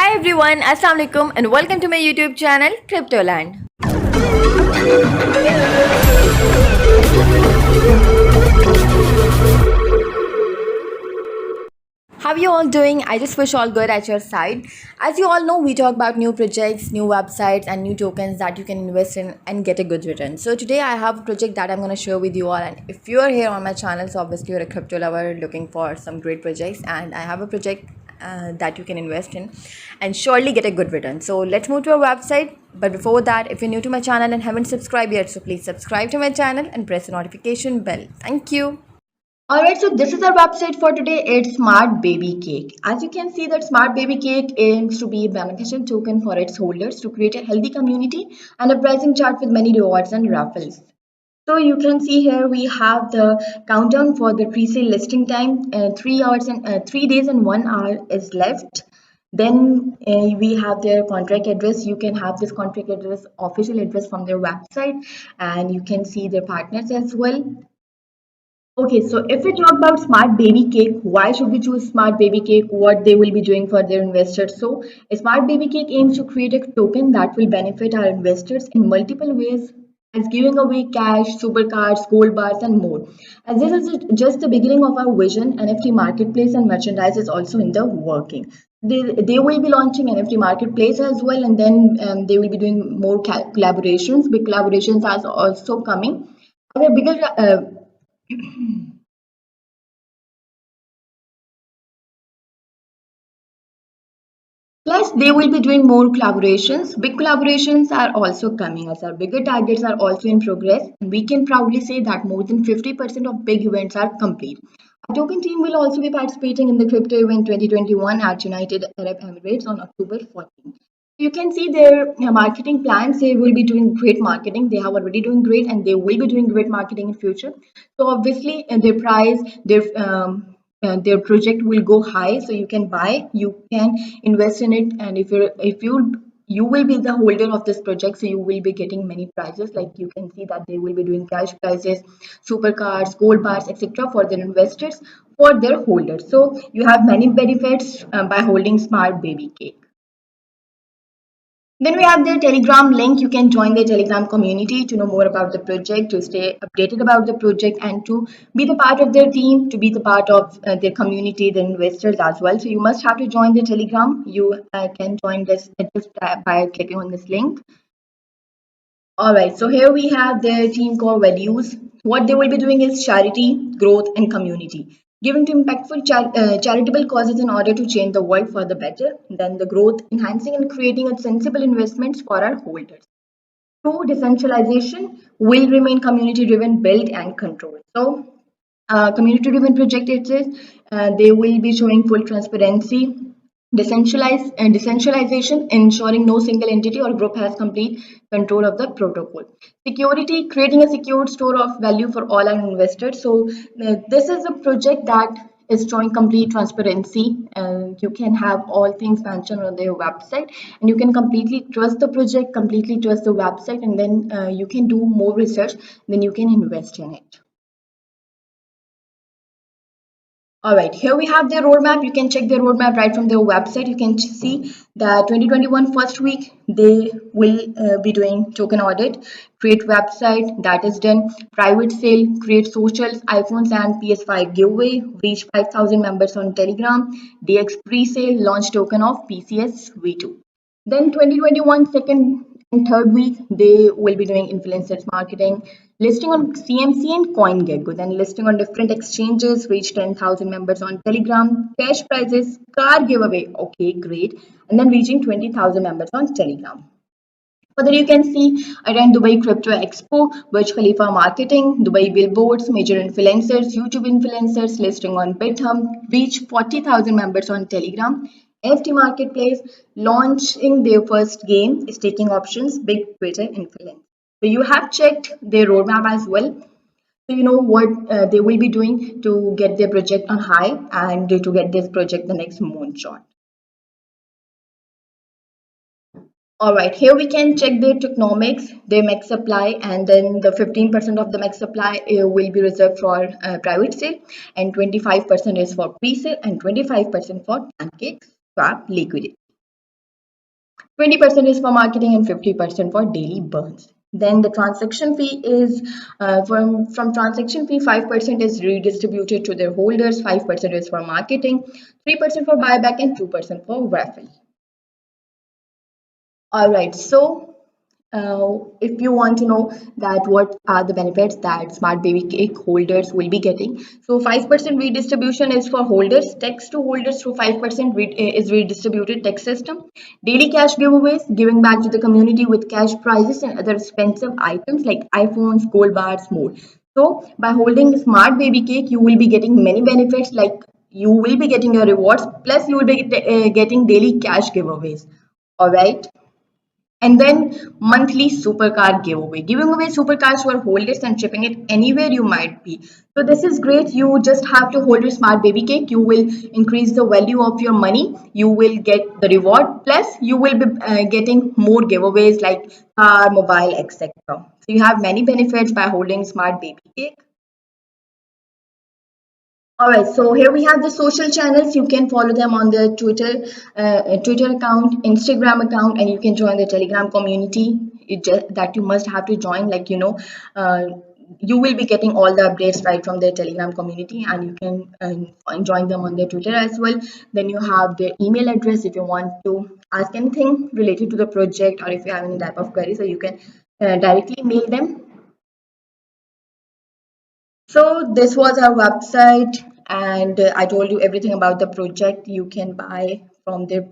Hi everyone, Assalamu alaikum and welcome to my YouTube channel Cryptoland. How are you all doing? I just wish all good at your side. As you all know, we talk about new projects, new websites and new tokens that you can invest in and get a good return. So today I have a project that I'm going to share with you all, and if you are here on my channel, so obviously you're a crypto lover looking for some great projects, and I have a project that you can invest in and surely get a good return. So let's move to our website. But before that, if you're new to my channel and haven't subscribed yet, so please subscribe to my channel and press the notification bell. Thank you. Alright, so this is our website for today. It's Smart Baby Cake. As you can see that Smart Baby Cake aims to be a beneficial token for its holders to create a healthy community and a pricing chart with many rewards and raffles. So you can see here we have the countdown for the pre-sale listing time. 3 hours and 3 days and 1 hour is left. Then we have their contract address. You can have this contract address, official address from their website, and you can see their partners as well. Okay, so if we talk about Smart Baby Cake, why should we choose Smart Baby Cake? What they will be doing for their investors? So, a Smart Baby Cake aims to create a token that will benefit our investors in multiple ways, as giving away cash, supercards, gold bars, and more. As this is just the beginning of our vision, NFT marketplace and merchandise is also in the working. They will be launching NFT marketplace as well, and then they will be doing more collaborations. Big collaborations are also coming. Other bigger Plus, they will be doing more collaborations. Big collaborations are also coming as our bigger targets are also in progress. And we can proudly say that more than 50% of big events are complete. Our token team will also be participating in the crypto event 2021 at United Arab Emirates on October 14th. You can see their marketing plans. They will be doing great marketing. They have already doing great, and they will be doing great marketing in future. So obviously, their price, their project will go high. So you can buy, you can invest in it, and if you will be the holder of this project, so you will be getting many prizes. Like you can see that they will be doing cash prizes, supercards, gold bars, etc. for their investors, for their holders. So you have many benefits by holding Smart Baby Cake. Then we have their Telegram link. You can join their Telegram community to know more about the project, to stay updated about the project, and to be the part of their team, to be the part of their community, the investors as well. So you must have to join the Telegram. You can join this just by clicking on this link. All right, so here we have their team core values. What they will be doing is charity, growth, and community. Giving to impactful charitable causes in order to change the world for the better. Then the growth, enhancing and creating a sensible investments for our holders. True decentralization will remain community driven, built and controlled. So, community driven project it is. They will be showing full transparency, decentralization, ensuring no single entity or group has complete control of the protocol. Security, creating a secure store of value for all our investors. So this is a project that is showing complete transparency, and you can have all things mentioned on their website, and you can completely trust the project, completely trust the website, and then you can do more research, then you can invest in it. All right, here we have their roadmap. You can check their roadmap right from their website. You can see that 2021 first week they will be doing token audit, create website that is done, private sale, create socials, iPhones and PS5 giveaway, reach 5,000 members on Telegram, DX pre-sale, launch token of PCS V2. Then 2021 second and third week, they will be doing influencers marketing, listing on CMC and CoinGecko, then listing on different exchanges, reach 10,000 members on Telegram, cash prizes, car giveaway, okay, great, and then reaching 20,000 members on Telegram. Further, you can see around Dubai Crypto Expo, Burj Khalifa Marketing, Dubai Billboards, major influencers, YouTube influencers listing on BitHub, reach 40,000 members on Telegram, NFT Marketplace, launching their first game, staking options, big Twitter influence. So you have checked their roadmap as well. So you know what they will be doing to get their project on high and to get this project the next moonshot. All right, here we can check their tokenomics, their max supply, and then the 15% of the max supply will be reserved for private sale, and 25% is for pre-sale, and 25% for pancake swap liquidity. 20% is for marketing and 50% for daily burns. Then the transaction fee is from transaction fee, 5% is redistributed to their holders, 5% is for marketing, 3% for buyback, and 2% for raffle. All right, so if you want to know that what are the benefits that Smart Baby Cake holders will be getting, so 5% redistribution is for holders, text to holders through 5% is redistributed text system, daily cash giveaways, giving back to the community with cash prizes and other expensive items like iPhones, gold bars, more. So by holding Smart Baby Cake, you will be getting many benefits like you will be getting your rewards, plus you will be getting daily cash giveaways. All right. And then monthly supercar giveaway, giving away supercars to our holders and shipping it anywhere you might be. So this is great. You just have to hold your Smart Baby Cake. You will increase the value of your money. You will get the reward. Plus, you will be getting more giveaways like car, mobile, etc. So you have many benefits by holding Smart Baby Cake. All right, so here we have the social channels. You can follow them on the Twitter account, Instagram account, and you can join the Telegram community. That you must have to join. Like you will be getting all the updates right from their Telegram community, and you can join them on their Twitter as well. Then you have their email address if you want to ask anything related to the project, or if you have any type of query, so you can directly mail them. So this was our website, and I told you everything about the project. You can buy from their,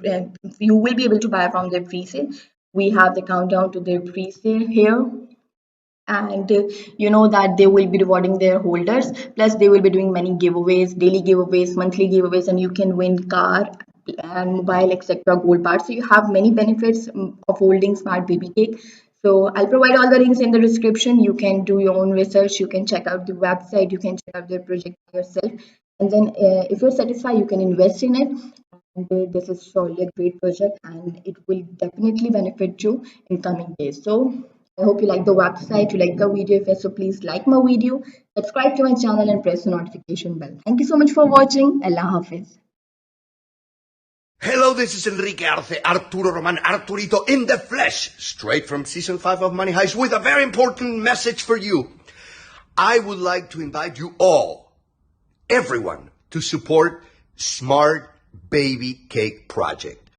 you will be able to buy from their pre-sale. We have the countdown to their pre-sale here, and you know that they will be rewarding their holders. Plus, they will be doing many giveaways, daily giveaways, monthly giveaways, and you can win car and mobile, etc. Gold parts. So you have many benefits of holding Smart Baby Cake. So I'll provide all the links in the description. You can do your own research. You can check out the website. You can check out their project yourself. And then if you're satisfied, you can invest in it. And this is surely a great project, and it will definitely benefit you in coming days. So I hope you like the website, you like the video. If yes, so please like my video, subscribe to my channel, and press the notification bell. Thank you so much for watching. Allah Hafiz. Hello, this is Enrique Arce, Arturo Roman, Arturito in the flesh, straight from season 5 of Money Heist with a very important message for you. I would like to invite you all, everyone, to support Smart Baby Cake Project.